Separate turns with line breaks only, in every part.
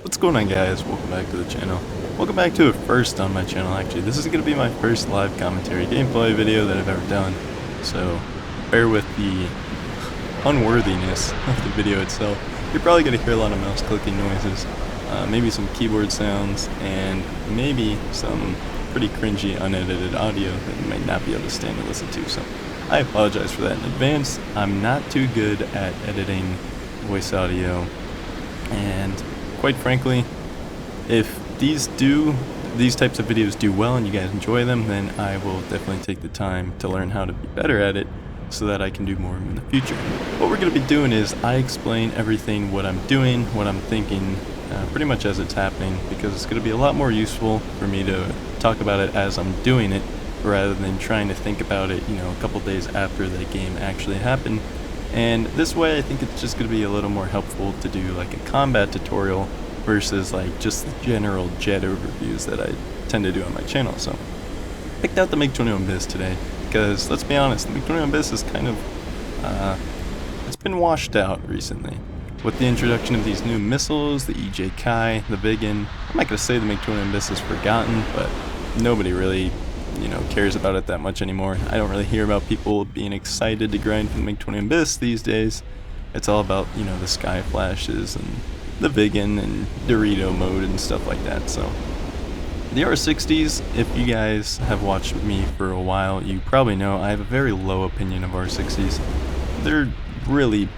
What's going on, guys? Welcome back to the channel. Welcome back to a first on my channel, actually. This is going to be my first live commentary gameplay video that I've ever done, so bear with the unworthiness of the video itself. You're probably going to hear a lot of mouse clicking noises, maybe some keyboard sounds, and maybe some pretty cringy unedited audio that you might not be able to stand to listen to, so I apologize for that in advance. I'm not too good at editing voice audio, and quite frankly, if these types of videos do well and you guys enjoy them, then I will definitely take the time to learn how to be better at it so that I can do more in the future. What we're going to be doing is I explain everything, what I'm doing, what I'm thinking, pretty much as it's happening, because it's going to be a lot more useful for me to talk about it as I'm doing it rather than trying to think about it, a couple days after the game actually happened. And this way I think it's just going to be a little more helpful to do like a combat tutorial versus like just the general jet overviews that I tend to do on my channel. So picked out the MiG-21 Bis today because, let's be honest, the MiG-21 Bis is kind of it's been washed out recently with the introduction of these new missiles, the EJ Kai, the Viggen. I'm not going to say the MiG-21 Bis is forgotten, but nobody really cares about it that much anymore. I don't really hear about people being excited to grind for the MiG-21 Bis these days. It's all about, the sky flashes and the Viggen and Dorito mode and stuff like that. So the R60s, if you guys have watched me for a while, you probably know I have a very low opinion of R60s. They're really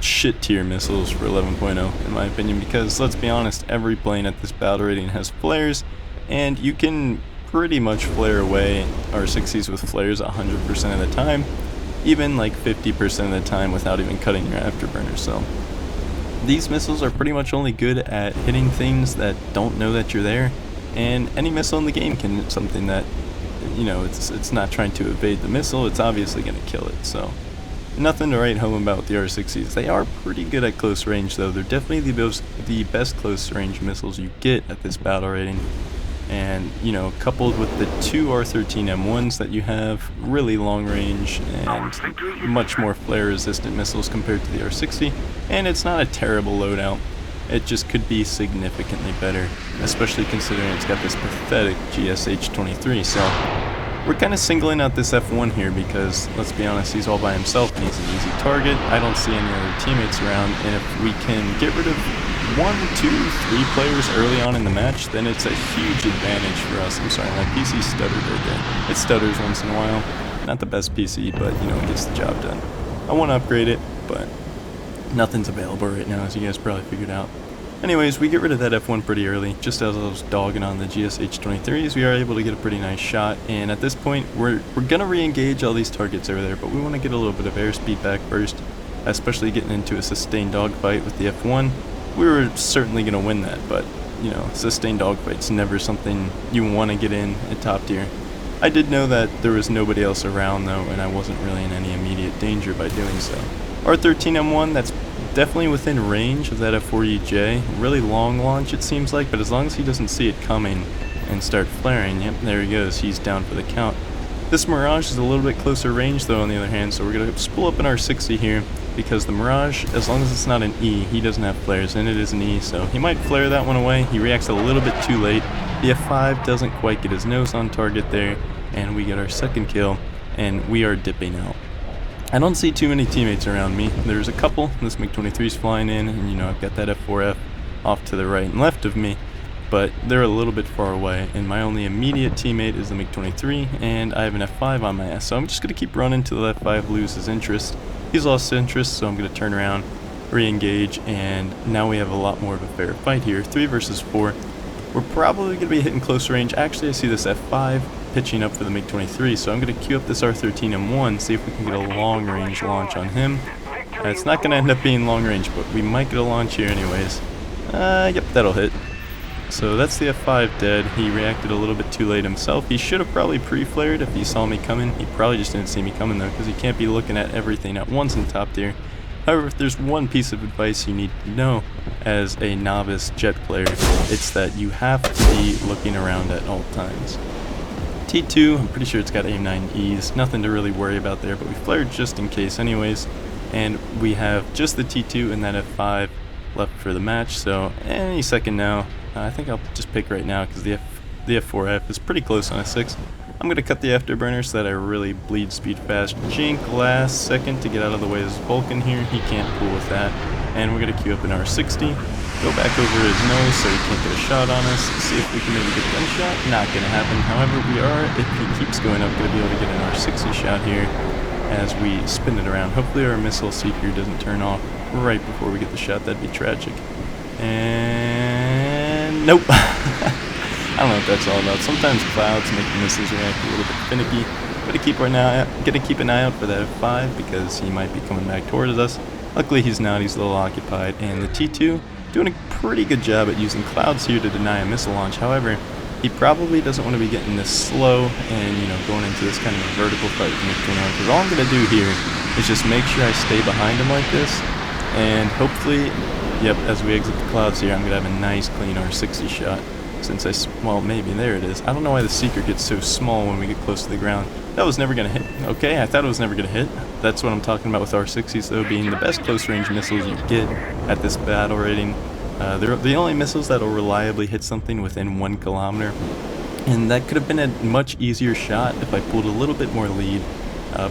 shit tier missiles for 11.0 in my opinion, because let's be honest, every plane at this battle rating has flares, and you can pretty much flare away R60s with flares 100% of the time, even like 50% of the time without even cutting your afterburner. So these missiles are pretty much only good at hitting things that don't know that you're there, and any missile in the game can hit something that, it's not trying to evade the missile, it's obviously going to kill it. So nothing to write home about the R60s. They are pretty good at close range though. They're definitely the best close range missiles you get at this battle rating. And, coupled with the two R13M1s that you have, really long range and much more flare resistant missiles compared to the R60, and it's not a terrible loadout. It just could be significantly better, especially considering it's got this pathetic GSH-23. So we're kind of singling out this F1 here because, let's be honest, he's all by himself and he's an easy target. I don't see any other teammates around, and if we can get rid of 1, 2, 3 players early on in the match, then it's a huge advantage for us. I'm sorry, my PC stuttered right there. It stutters once in a while. Not the best PC, but it gets the job done. I want to upgrade it, but nothing's available right now, as you guys probably figured out. Anyways, we get rid of that F1 pretty early. Just as I was dogging on the GSH-23s, we are able to get a pretty nice shot, and at this point we're gonna re-engage all these targets over there, but we want to get a little bit of airspeed back first, especially getting into a sustained dogfight with the F1. We were certainly going to win that, but, sustained dogfight's never something you want to get in at top tier. I did know that there was nobody else around, though, and I wasn't really in any immediate danger by doing so. R13M1, that's definitely within range of that F4EJ. Really long launch, it seems like, but as long as he doesn't see it coming and start flaring, yep, there he goes, he's down for the count. This Mirage is a little bit closer range, though, on the other hand, so we're going to spool up an R60 here, because the Mirage, as long as it's not an E, he doesn't have flares, and it is an E, so he might flare that one away. He reacts a little bit too late. The F5 doesn't quite get his nose on target there, and we get our second kill, and we are dipping out. I don't see too many teammates around me. There's a couple. This MiG-23's flying in, and I've got that F4F off to the right and left of me, but they're a little bit far away, and my only immediate teammate is the MiG-23, and I have an F5 on my ass, so I'm just going to keep running till the F5 loses interest. He's lost interest, so I'm going to turn around, re-engage, and now we have a lot more of a fair fight here. 3 versus 4. We're probably going to be hitting close range. Actually, I see this F5 pitching up for the MiG-23, so I'm going to queue up this R13M1, see if we can get a long-range launch on him. It's not going to end up being long-range, but we might get a launch here anyways. Yep, that'll hit. So that's the F5 dead. He reacted a little bit too late himself. He should have probably pre-flared if he saw me coming. He probably just didn't see me coming though, because he can't be looking at everything at once in top tier. However, if there's one piece of advice you need to know as a novice jet player, it's that you have to be looking around at all times. T2, I'm pretty sure it's got AIM-9Es. Nothing to really worry about there, but we flared just in case anyways. And we have just the T2 and that F5 left for the match, so any second now. I think I'll just pick right now because the F4F is pretty close on a 6. I'm going to cut the afterburner so that I really bleed speed fast. Jink last second to get out of the way of this Vulcan here. He can't pull with that. And we're going to queue up an R60. Go back over his nose so he can't get a shot on us. See if we can maybe get a gunshot. Not going to happen. However, we are, if he keeps going up, going to be able to get an R60 shot here as we spin it around. Hopefully our missile seeker doesn't turn off right before we get the shot. That'd be tragic. And nope. I don't know what that's all about. Sometimes clouds make the missiles react a little bit finicky. Gotta keep an eye out for that F5 because he might be coming back towards us. Luckily he's not, he's a little occupied. And the T2 doing a pretty good job at using clouds here to deny a missile launch. However, he probably doesn't want to be getting this slow and, you know, going into this kind of a vertical fight because all I'm going to do here is just make sure I stay behind him like this. And hopefully, yep, as we exit the clouds here, I'm going to have a nice clean R60 shot. Since well, maybe, there it is. I don't know why the Seeker gets so small when we get close to the ground. That was never going to hit. Okay, I thought it was never going to hit. That's what I'm talking about with R60s, though, being the best close-range missiles you get at this battle rating. They're the only missiles that will reliably hit something within 1 kilometer. And that could have been a much easier shot if I pulled a little bit more lead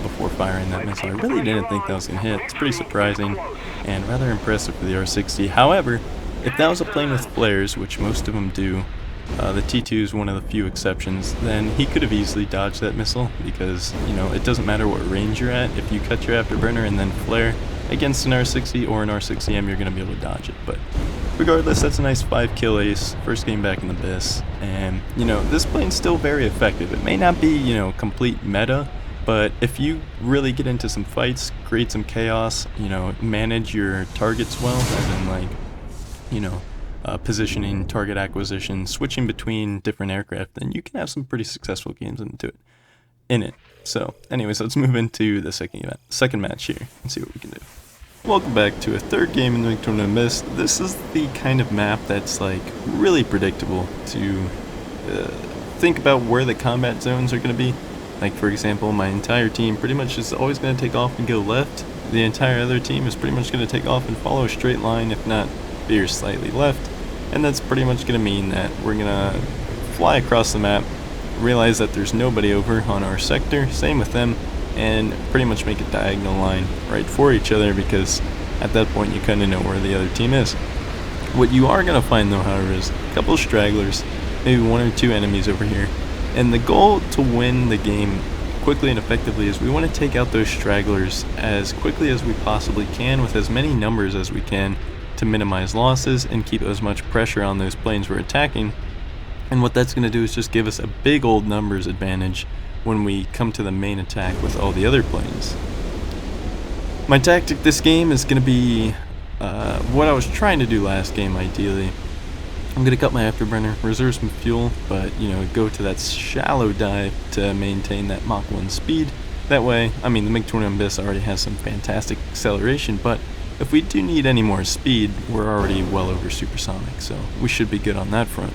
before firing that missile. I really didn't think that was going to hit. It's pretty surprising and rather impressive for the R60. However, if that was a plane with flares, which most of them do, the T2 is one of the few exceptions, then he could have easily dodged that missile because, you know, it doesn't matter what range you're at. If you cut your afterburner and then flare against an R60 or an R60M, you're going to be able to dodge it. But regardless, that's a nice 5-kill ace, first game back in the BIS, and, you know, this plane's still very effective. It may not be, you know, complete meta, but if you really get into some fights, create some chaos, you know, manage your targets well, as in, like, you know, positioning, target acquisition, switching between different aircraft, then you can have some pretty successful games in it. So, anyways, let's move into the second match here and see what we can do. Welcome back to a third game in the Big Tournament Mist. This is the kind of map that's like really predictable to think about where the combat zones are going to be. Like, for example, my entire team pretty much is always going to take off and go left. The entire other team is pretty much going to take off and follow a straight line, if not veer slightly left. And that's pretty much going to mean that we're going to fly across the map, realize that there's nobody over on our sector, same with them, and pretty much make a diagonal line right for each other because at that point you kind of know where the other team is. What you are going to find though, however, is a couple of stragglers, maybe 1 or 2 enemies over here. And the goal to win the game quickly and effectively is we want to take out those stragglers as quickly as we possibly can with as many numbers as we can to minimize losses and keep as much pressure on those planes we're attacking. And what that's going to do is just give us a big old numbers advantage when we come to the main attack with all the other planes. My tactic this game is going to be what I was trying to do last game ideally. I'm going to cut my afterburner, reserve some fuel, but, you know, go to that shallow dive to maintain that Mach 1 speed. That way, I mean, the MiG-21 BIS already has some fantastic acceleration, but if we do need any more speed, we're already well over supersonic, so we should be good on that front.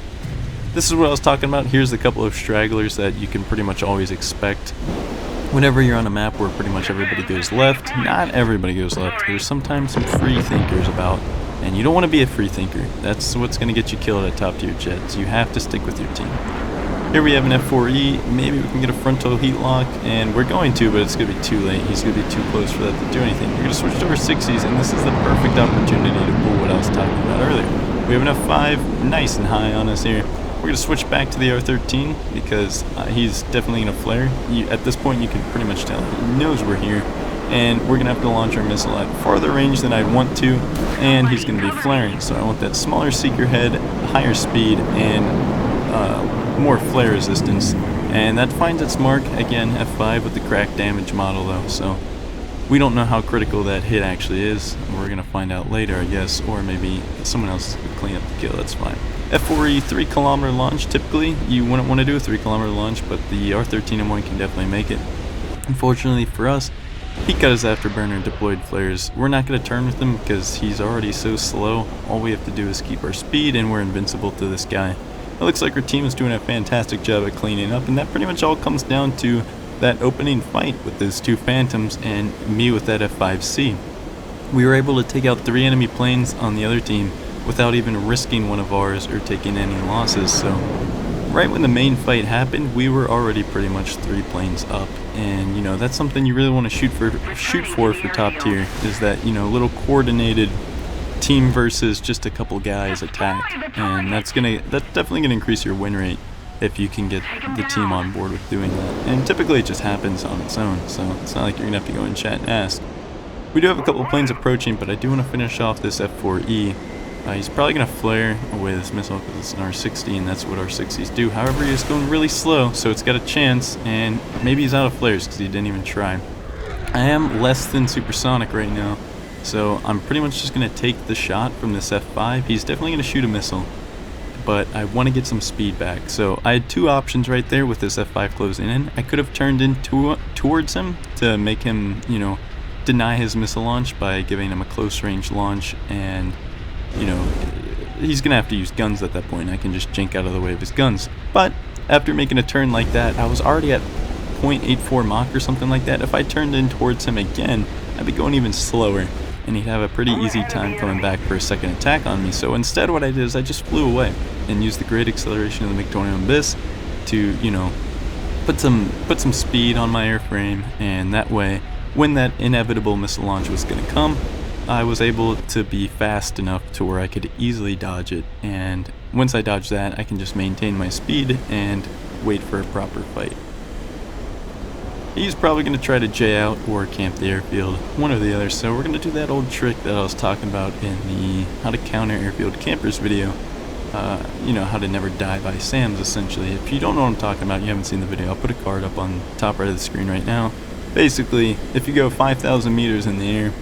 This is what I was talking about. Here's a couple of stragglers that you can pretty much always expect whenever you're on a map where pretty much everybody goes left. Not everybody goes left. There's sometimes some free thinkers about, and you don't want to be a free thinker. That's what's going to get you killed at top tier jets. You have to stick with your team. Here we have an F4E. Maybe we can get a frontal heat lock, and we're going to, but it's going to be too late. He's going to be too close for that to do anything. We're going to switch to our 60s, and this is the perfect opportunity to pull what I was talking about earlier. We have an F5 nice and high on us here. We're going to switch back to the R13 because he's definitely going to flare. At this point, you can pretty much tell he knows we're here, and we're going to have to launch our missile at farther range than I'd want to, and he's going to be flaring. So I want that smaller seeker head, higher speed, and more flare resistance, and that finds its mark again. F5 with the crack damage model though, so we don't know how critical that hit actually is. We're gonna find out later, I guess, or maybe someone else could clean up the kill. That's fine. F4E 3-kilometer launch. Typically you wouldn't want to do a 3-kilometer launch, but the R13M1 can definitely make it. Unfortunately for us, he cut his afterburner and deployed flares. We're not going to turn with him because he's already so slow. All we have to do is keep our speed, and we're invincible to this guy. It looks like our team is doing a fantastic job at cleaning up, and that pretty much all comes down to that opening fight with those 2 Phantoms and me with that F5C. we were able to take out 3 enemy planes on the other team without even risking one of ours or taking any losses. So right when the main fight happened, we were already pretty much 3 planes up, and that's something you really want to shoot for top tier, is that little coordinated team versus just a couple guys attack, and that's definitely gonna increase your win rate if you can get the team on board with doing that. And typically it just happens on its own, so it's not like you're gonna have to go in chat and ask. We do have a couple of planes approaching, but I do want to finish off this F4E. He's probably going to flare with his missile because it's an R60, and that's what R60s do. However, he's going really slow, so it's got a chance, and maybe he's out of flares because he didn't even try. I am less than supersonic right now, so I'm pretty much just going to take the shot from this F5. He's definitely going to shoot a missile, but I want to get some speed back. So I had 2 options right there with this F5 closing in. I could have turned in towards him to make him, deny his missile launch by giving him a close range launch, and he's gonna have to use guns at that point. I can just jink out of the way of his guns. But after making a turn like that, I was already at 0.84 Mach or something like that. If I turned in towards him again, I'd be going even slower, and he'd have a pretty easy time coming back for a second attack on me. So instead what I did is I just flew away and used the great acceleration of the Victorian Abyss to put some speed on my airframe, and that way when that inevitable missile launch was going to come, I was able to be fast enough to where I could easily dodge it, and once I dodge that, I can just maintain my speed and wait for a proper fight. He's probably going to try to J out or camp the airfield, one or the other, so we're going to do that old trick that I was talking about in the how to counter airfield campers video. How to never die by SAMs, essentially. If you don't know what I'm talking about, you haven't seen the video, I'll put a card up on the top right of the screen right now. Basically, if you go 5,000 meters in the air,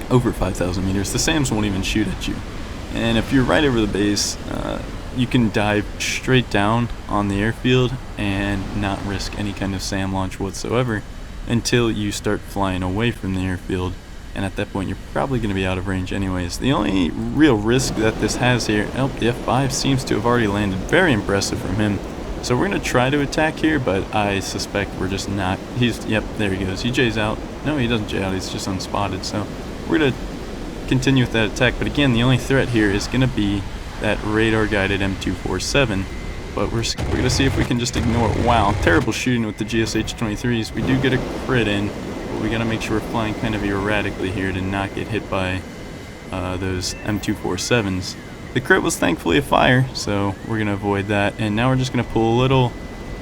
over 5,000 meters, the SAMs won't even shoot at you. And if you're right over the base, you can dive straight down on the airfield and not risk any kind of SAM launch whatsoever until you start flying away from the airfield. And at that point, you're probably going to be out of range anyways. The only real risk that this has here, the F5 seems to have already landed. Very impressive from him. So we're going to try to attack here, but I suspect we're just not. Yep, there he goes. He J's out. No, he doesn't J out. He's just unspotted. So we're going to continue with that attack. But again, the only threat here is going to be that radar-guided M247. But we're going to see if we can just ignore it. Wow, terrible shooting with the GSH-23s. We do get a crit in, but we got to make sure we're flying kind of erratically here to not get hit by those M247s. The crit was thankfully a fire, so we're going to avoid that. And now we're just going to pull a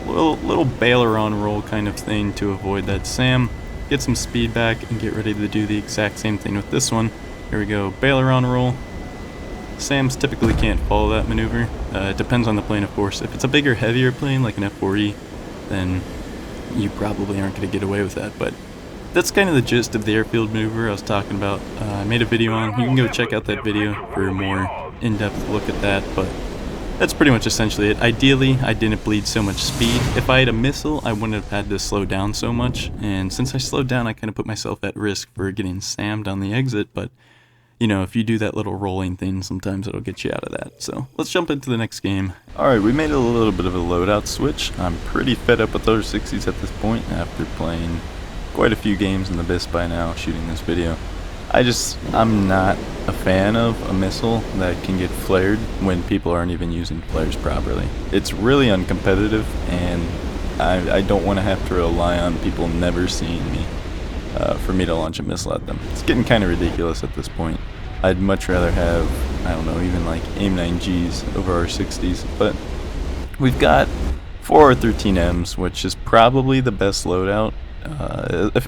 little bailer on roll kind of thing to avoid that SAM, get some speed back, and get ready to do the exact same thing with this one. Here we go, bailer on roll. SAMs typically can't follow that maneuver. It depends on the plane, of course. If it's a bigger, heavier plane like an F4E, then you probably aren't going to get away with that. But that's kind of the gist of the airfield maneuver I was talking about. I made a video on. You can go check out that video for a more in-depth look at that, but that's pretty much essentially it. Ideally, I didn't bleed so much speed. If I had a missile, I wouldn't have had to slow down so much, and since I slowed down, I kind of put myself at risk for getting SAM'd on the exit, but if you do that little rolling thing, sometimes it'll get you out of that. So let's jump into the next game. Alright, we made a little bit of a loadout switch. I'm pretty fed up with those 60s at this point after playing quite a few games in the Abyss by now, shooting this video. I'm not a fan of a missile that can get flared when people aren't even using flares properly. It's really uncompetitive, and I don't want to have to rely on people never seeing me for me to launch a missile at them. It's getting kind of ridiculous at this point. I'd much rather have, I don't know, even like AIM-9Gs over our 60s, but we've got 4 R13Ms, which is probably the best loadout.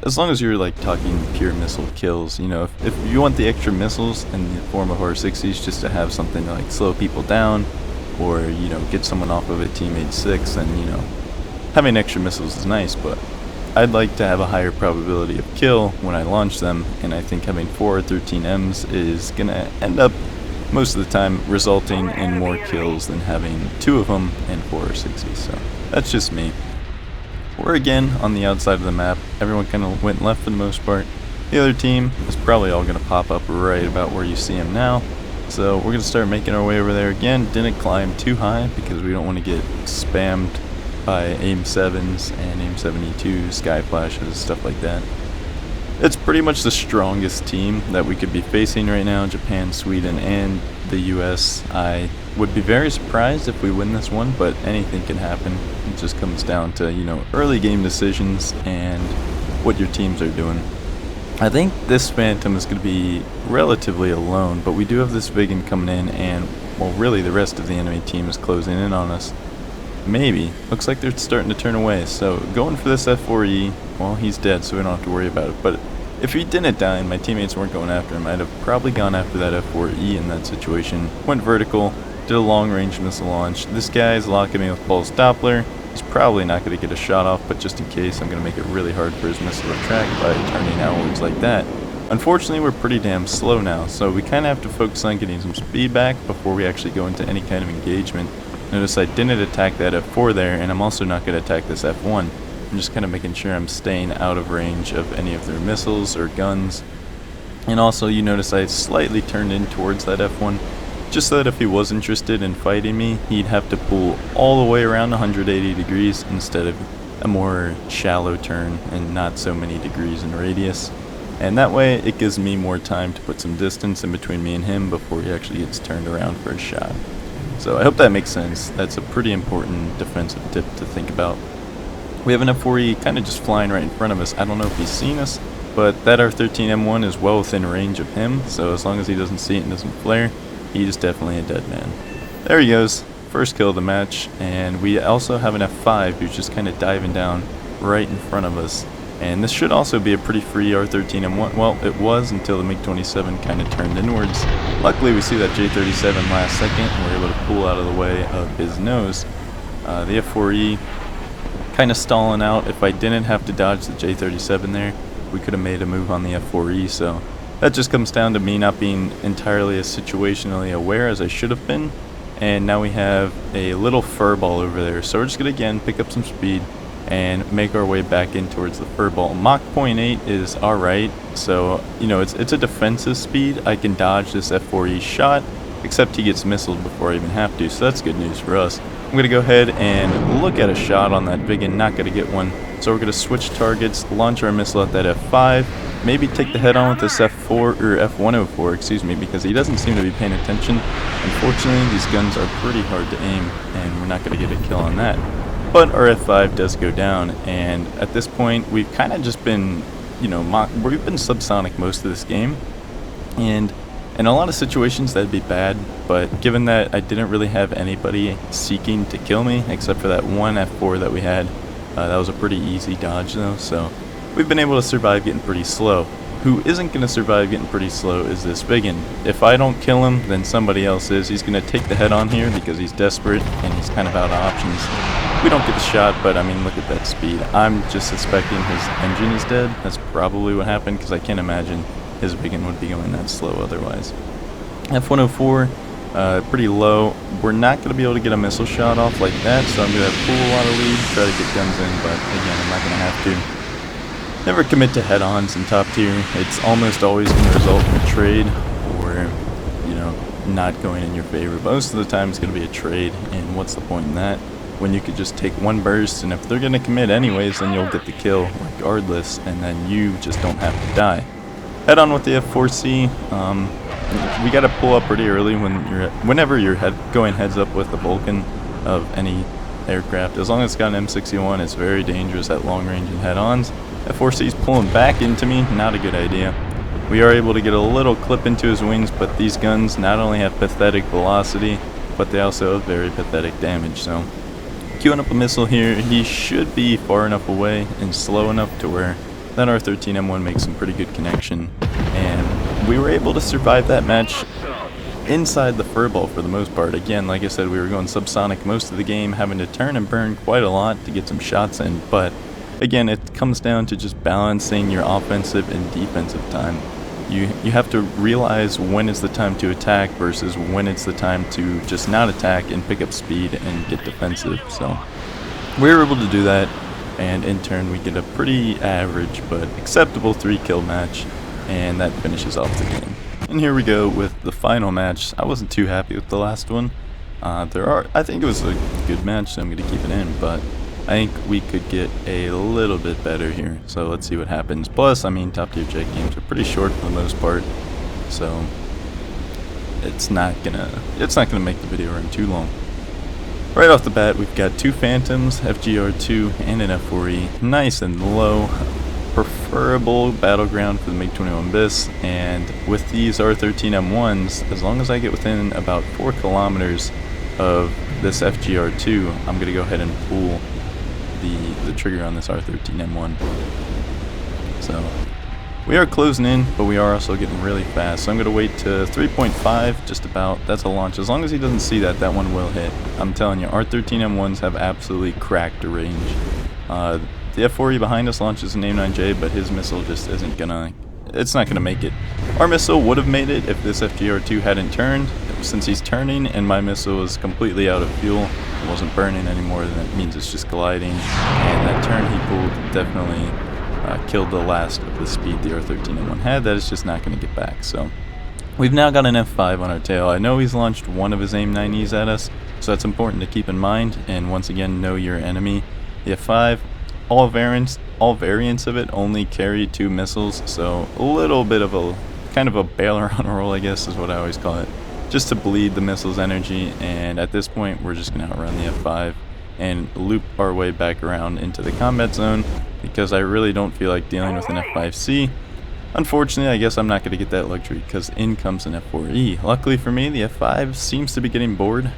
As long as you're like talking pure missile kills, if you want the extra missiles in the form of R60s just to have something to like slow people down, or get someone off of a teammate 6, then having extra missiles is nice, but I'd like to have a higher probability of kill when I launch them, and I think having 4 R13Ms is gonna end up most of the time resulting in more kills than having 2 of them and 4 R60s. So that's just me. We're again on the outside of the map. Everyone kind of went left for the most part. The other team is probably all going to pop up right about where you see them now. So we're going to start making our way over there again. Didn't climb too high because we don't want to get spammed by AIM-7s and AIM-72 sky flashes, stuff like that. It's pretty much the strongest team that we could be facing right now, Japan, Sweden, and the US. I would be very surprised if we win this one, but anything can happen. It just comes down to, early game decisions and what your teams are doing. I think this Phantom is going to be relatively alone, but we do have this Vigan coming in, and, well, really the rest of the enemy team is closing in on us. Maybe. Looks like they're starting to turn away, so going for this F4E, well, he's dead, so we don't have to worry about it. But if he didn't die and my teammates weren't going after him, I'd have probably gone after that F4E in that situation. Went vertical, did a long-range missile launch. This guy's locking me with pulse Doppler. He's probably not going to get a shot off, but just in case, I'm going to make it really hard for his missile to track by turning outwards like that. Unfortunately, we're pretty damn slow now, so we kind of have to focus on getting some speed back before we actually go into any kind of engagement. Notice I didn't attack that F4 there, and I'm also not going to attack this F1. I'm just kind of making sure I'm staying out of range of any of their missiles or guns. And also, you notice I slightly turned in towards that F1, just so that if he was interested in fighting me, he'd have to pull all the way around 180 degrees instead of a more shallow turn and not so many degrees in radius. And that way, it gives me more time to put some distance in between me and him before he actually gets turned around for a shot. So I hope that makes sense. That's a pretty important defensive tip to think about. We have an F4E kind of just flying right in front of us. I don't know if he's seen us, but that R13M1 is well within range of him, so as long as he doesn't see it and doesn't flare, he's definitely a dead man. There he goes. First kill of the match, and we also have an F5 who's just kind of diving down right in front of us. And this should also be a pretty free R13M1. Well, it was until the MiG-27 kind of turned inwards. Luckily, we see that J-37 last second, and we're able to pull out of the way of his nose. The F4E kind of stalling out. If I didn't have to dodge the J-37 there, we could have made a move on the F4E. So that just comes down to me not being entirely as situationally aware as I should have been. And now we have a little furball over there. So we're just going to, again, pick up some speed and make our way back in towards the furball. Mach 0.8 is alright, so, it's a defensive speed. I can dodge this F4E shot, except he gets missiled before I even have to, so that's good news for us. I'm going to go ahead and look at a shot on that Vigan, not going to get one. So we're going to switch targets, launch our missile at that F5, maybe take the head on with this F4, or F104, excuse me, because he doesn't seem to be paying attention. Unfortunately, these guns are pretty hard to aim, and we're not going to get a kill on that. But our F5 does go down, and at this point, we've kind of just been, we've been subsonic most of this game, and in a lot of situations that'd be bad, but given that I didn't really have anybody seeking to kill me, except for that one F4 that we had, that was a pretty easy dodge though, so we've been able to survive getting pretty slow. Who isn't going to survive getting pretty slow is this Vigan. If I don't kill him, then somebody else is. He's going to take the head on here because he's desperate and he's kind of out of options. We don't get the shot, but I mean, look at that speed. I'm just suspecting his engine is dead. That's probably what happened because I can't imagine his Vigan would be going that slow otherwise. F104, pretty low. We're not going to be able to get a missile shot off like that, so I'm going to pull a lot of lead, try to get guns in, but again, I'm not going to have to. Never commit to head-ons in top tier. It's almost always going to result in a trade or, not going in your favor. Most of the time it's going to be a trade, and what's the point in that? When you could just take one burst, and if they're going to commit anyways, then you'll get the kill regardless, and then you just don't have to die. Head on with the F4C. We got to pull up pretty early whenever you're going heads up with the Vulcan of any aircraft. As long as it's got an M61, it's very dangerous at long range and head-ons. F4C's pulling back into me, not a good idea. We are able to get a little clip into his wings, but these guns not only have pathetic velocity, but they also have very pathetic damage. So, queuing up a missile here, he should be far enough away and slow enough to where that R13M1 makes some pretty good connection. And we were able to survive that match inside the furball for the most part. Again, like I said, we were going subsonic most of the game, having to turn and burn quite a lot to get some shots in, but again, it comes down to just balancing your offensive and defensive time. You have to realize when it's the time to attack versus when it's the time to just not attack and pick up speed and get defensive. So we were able to do that, and in turn we get a pretty average but acceptable 3-kill match, and that finishes off the game. And here we go with the final match. I wasn't too happy with the last one. I think it was a good match, so I'm going to keep it in, but I think we could get a little bit better here. So let's see what happens. Plus, I mean, top tier jet games are pretty short for the most part, so it's not gonna make the video run too long. Right off the bat, we've got 2 Phantoms, FGR2, and an F4E. Nice and low. Preferable battleground for the MiG-21 bis, and with these R13M1s, as long as I get within about 4 kilometers of this FGR2, I'm going to go ahead and pull the trigger on this R13M1. So we are closing in, but we are also getting really fast. So I'm going to wait to 3.5, just about. That's a launch. As long as he doesn't see that, that one will hit. I'm telling you, R13M1s have absolutely cracked the range. The F4E behind us launches an A9J, but his missile just isn't gonna, it's not gonna make it. Our missile would have made it if this FGR2 hadn't turned. Since he's turning and my missile is completely out of fuel, it wasn't burning anymore, then that means it's just gliding. And that turn he pulled definitely killed the last of the speed the R13M1 had. That is just not gonna get back. So we've now got an F5 on our tail. I know he's launched one of his AIM-9Es at us, so that's important to keep in mind. And once again, know your enemy. The F5. All variants of it only carry 2 missiles, so a little bit of a kind of a bailer on a roll, I guess is what I always call it, just to bleed the missile's energy. And at this point, we're just gonna outrun the F5 and loop our way back around into the combat zone, because I really don't feel like dealing with an F5C. Unfortunately, I guess I'm not gonna get that luxury, because in comes an F4E. Luckily for me, the F5 seems to be getting bored,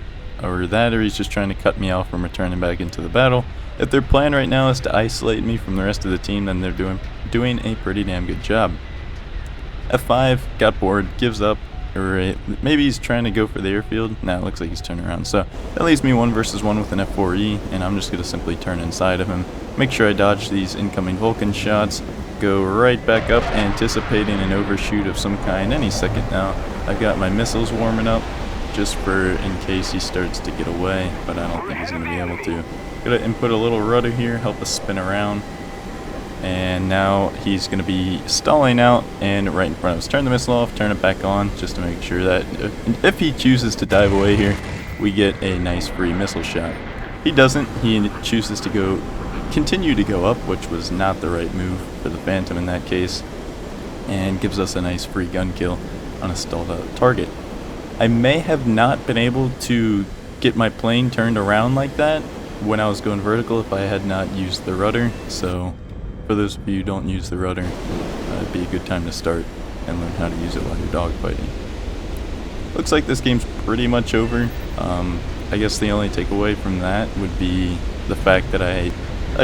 or he's just trying to cut me off from returning back into the battle. If their plan right now is to isolate me from the rest of the team, then they're doing a pretty damn good job. F5 got bored, gives up, or maybe he's trying to go for the airfield. Nah, it looks like he's turning around. So that leaves me 1 versus 1 with an F4E, and I'm just going to simply turn inside of him, make sure I dodge these incoming Vulcan shots, go right back up, anticipating an overshoot of some kind any second now. I've got my missiles warming up, just for in case he starts to get away, but I don't think he's going to be able to. Gonna input a little rudder here, help us spin around, and now he's going to be stalling out and right in front of us. Turn the missile off, turn it back on, just to make sure that if he chooses to dive away here, we get a nice free missile shot. He doesn't, he chooses to continue to go up, which was not the right move for the Phantom in that case, and gives us a nice free gun kill on a stalled out target. I may have not been able to get my plane turned around like that when I was going vertical if I had not used the rudder. So for those of you who don't use the rudder, it'd be a good time to start and learn how to use it while you're dogfighting. Looks like this game's pretty much over. I guess the only takeaway from that would be the fact that I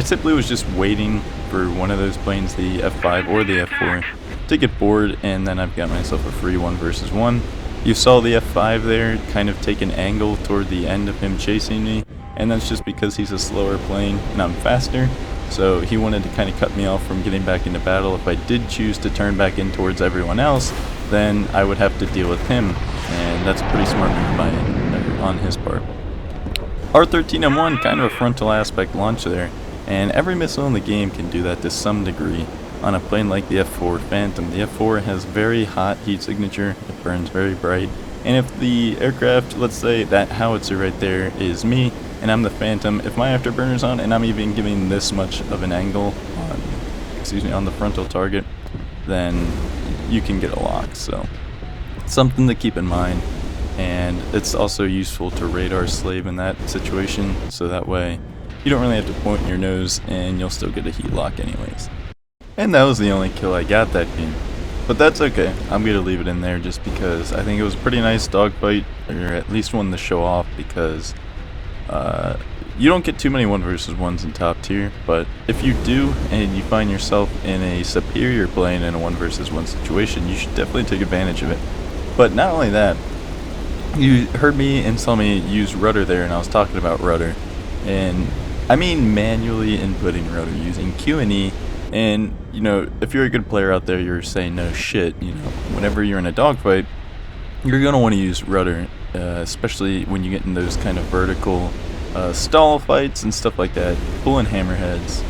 simply was just waiting for one of those planes, the F5 or the F4, to get bored, and then I've got myself a free 1 versus 1. You saw the F5 there kind of take an angle toward the end of him chasing me, and that's just because he's a slower plane and I'm faster, so he wanted to kind of cut me off from getting back into battle. If I did choose to turn back in towards everyone else, then I would have to deal with him, and that's a pretty smart move on his part. R13M1, kind of a frontal aspect launch there, and every missile in the game can do that to some degree. On a plane like the F4 Phantom, the F4 has very hot heat signature, it burns very bright, and if the aircraft, let's say that howitzer right there is me, and I'm the Phantom, if my afterburner's on and I'm even giving this much of an angle on the frontal target, then you can get a lock. So something to keep in mind, and it's also useful to radar slave in that situation, so that way you don't really have to point your nose and you'll still get a heat lock anyways. And that was the only kill I got that game. But that's okay, I'm going to leave it in there just because I think it was a pretty nice dogfight, or at least one to show off, because you don't get too many 1 versus 1s in top tier, but if you do and you find yourself in a superior plane in a 1 versus 1 situation, you should definitely take advantage of it. But not only that, you heard me and saw me use rudder there, and I was talking about rudder, and I mean manually inputting rudder using Q and E. And you know, if you're a good player out there, you're saying no shit, you know, whenever you're in a dogfight, you're gonna want to use rudder, especially when you get in those kind of vertical stall fights and stuff like that, pulling hammerheads,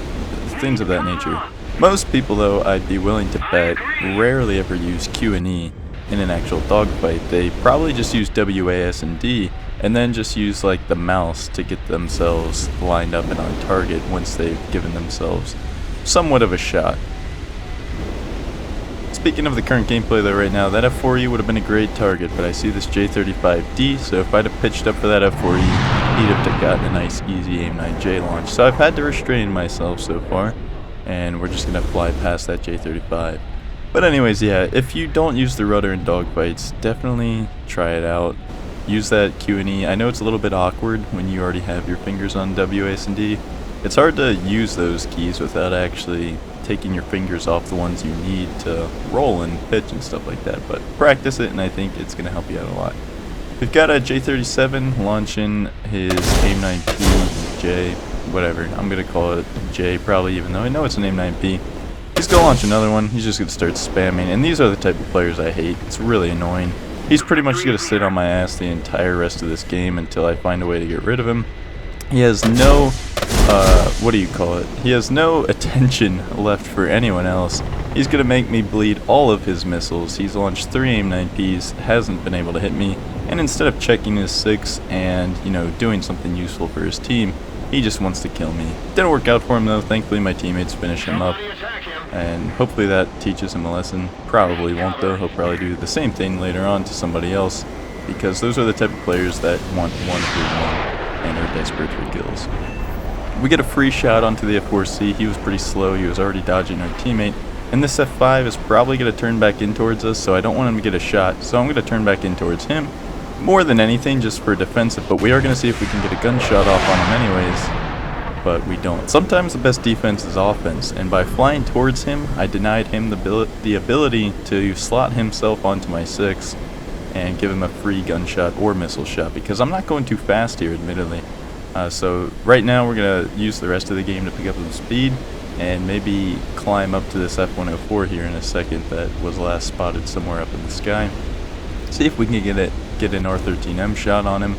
things of that nature. Most people, though, I'd be willing to bet, rarely ever use Q and E, in an actual dogfight. They probably just use WASD and then just use like the mouse to get themselves lined up and on target once they've given themselves somewhat of a shot. Speaking of the current gameplay though, right now, that F4E would have been a great target, but I see this J35D, so if I'd have pitched up for that F4E, he'd have gotten a nice easy AIM-9J launch. So I've had to restrain myself so far, and we're just going to fly past that J35. But anyways, yeah, if you don't use the rudder in dogfights, definitely try it out. Use that Q&E. I know it's a little bit awkward when you already have your fingers on WASD. It's hard to use those keys without actually taking your fingers off the ones you need to roll and pitch and stuff like that, but practice it and I think it's going to help you out a lot. We've got a J37 launching his AIM-9P, J, whatever, I'm going to call it J probably, even though I know it's an AIM-9P. He's going to launch another one, he's just going to start spamming, and these are the type of players I hate. It's really annoying. He's pretty much going to sit on my ass the entire rest of this game until I find a way to get rid of him. He has no he has no attention left for anyone else. He's gonna make me bleed all of his missiles. He's launched 3 AIM-9Ps, hasn't been able to hit me, and instead of checking his 6 and, you know, doing something useful for his team, he just wants to kill me. Didn't work out for him though. Thankfully my teammates finish him up, and hopefully that teaches him a lesson. Probably won't though. He'll probably do the same thing later on to somebody else, because those are the type of players that want 1v1 and are desperate for kills. We get a free shot onto the F4C. He was pretty slow. He was already dodging our teammate. And this F5 is probably going to turn back in towards us, so I don't want him to get a shot. So I'm going to turn back in towards him. More than anything, just for defensive. But we are going to see if we can get a gunshot off on him anyways. But we don't. Sometimes the best defense is offense. And by flying towards him, I denied him the ability to slot himself onto my 6 and give him a free gunshot or missile shot. Because I'm not going too fast here, admittedly. So right now we're going to use the rest of the game to pick up some speed and maybe climb up to this F104 here in a second that was last spotted somewhere up in the sky. See if we can get an R13M shot on him.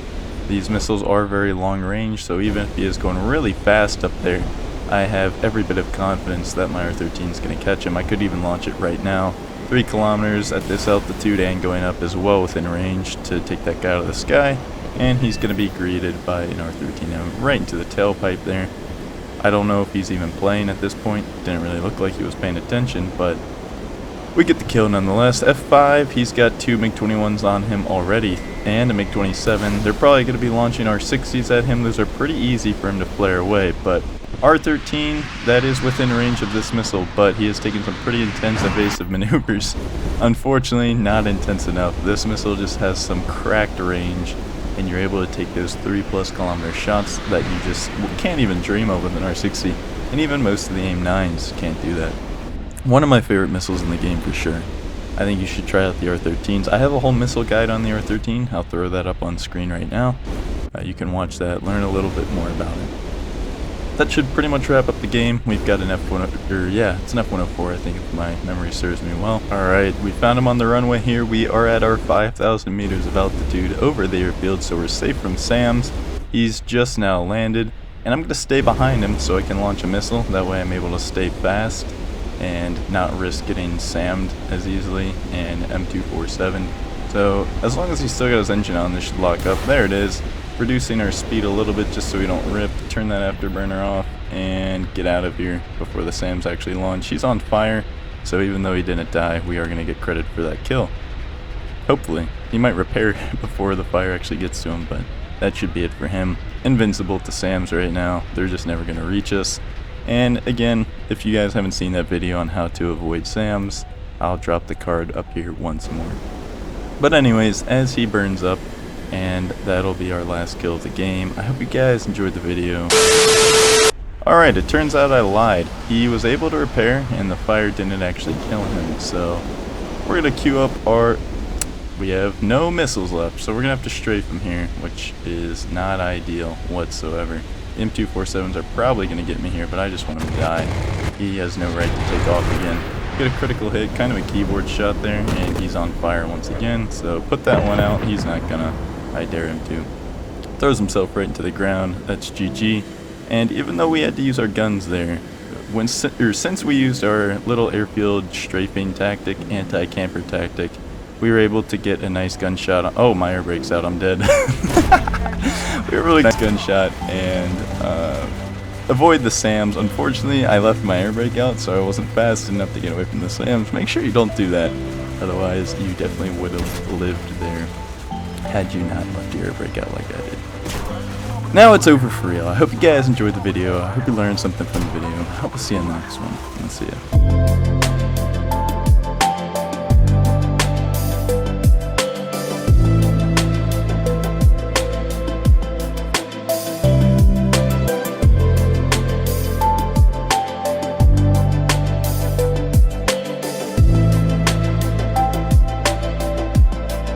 These missiles are very long range, so even if he is going really fast up there, I have every bit of confidence that my R13 is going to catch him. I could even launch it right now. 3 kilometers at this altitude and going up as well within range to take that guy out of the sky. And he's going to be greeted by an R13M right into the tailpipe there. I don't know if he's even playing at this point. Didn't really look like he was paying attention, but we get the kill nonetheless. F5, he's got 2 MiG-21s on him already, and a MiG-27. They're probably going to be launching R-60s at him. Those are pretty easy for him to flare away, but R-13, that is within range of this missile, but he has taken some pretty intense evasive maneuvers. Unfortunately, not intense enough. This missile just has some cracked range, and you're able to take those 3+ kilometer shots that you just can't even dream of with an R60, and even most of the AIM-9s can't do that. One of my favorite missiles in the game for sure. I think you should try out the R13s. I have a whole missile guide on the R13. I'll throw that up on screen right now. You can watch that, learn a little bit more about it. That should pretty much wrap up the game. We've got an it's an F104, I think, if my memory serves me well. Alright, we found him on the runway here. We are at our 5,000 meters of altitude over the airfield, so we're safe from SAMs. He's just now landed, and I'm going to stay behind him so I can launch a missile. That way I'm able to stay fast and not risk getting SAM'd as easily in M247. So as long as he's still got his engine on, this should lock up. There it is. Reducing our speed a little bit just so we don't rip. Turn that afterburner off and get out of here before the SAMs actually launch. He's on fire, so even though he didn't die, we are going to get credit for that kill. Hopefully. He might repair before the fire actually gets to him, but that should be it for him. Invincible to SAMs right now. They're just never going to reach us. And again, if you guys haven't seen that video on how to avoid SAMs, I'll drop the card up here once more. But anyways, as he burns up, and that'll be our last kill of the game. I hope you guys enjoyed the video. Alright, it turns out I lied. He was able to repair, and the fire didn't actually kill him, so we're going to queue up our... We have no missiles left, so we're going to have to strafe from here, which is not ideal whatsoever. M247s are probably going to get me here, but I just want him to die. He has no right to take off again. Get a critical hit, kind of a keyboard shot there, and he's on fire once again, so put that one out. He's not gonna. I dare him to. Throws himself right into the ground. That's GG. And even though we had to use our guns there, since we used our little airfield strafing tactic, anti-camper tactic, we were able to get a nice gunshot on, oh, my air brake's out, I'm dead. We were really nice gunshot and avoid the SAMs. Unfortunately, I left my air brake out, so I wasn't fast enough to get away from the SAMs. Make sure you don't do that, otherwise you definitely would have lived there had you not left your air brake out like I did. Now it's over for real. I hope you guys enjoyed the video. I hope you learned something from the video. I hope we'll see you in the next one. Let's see ya.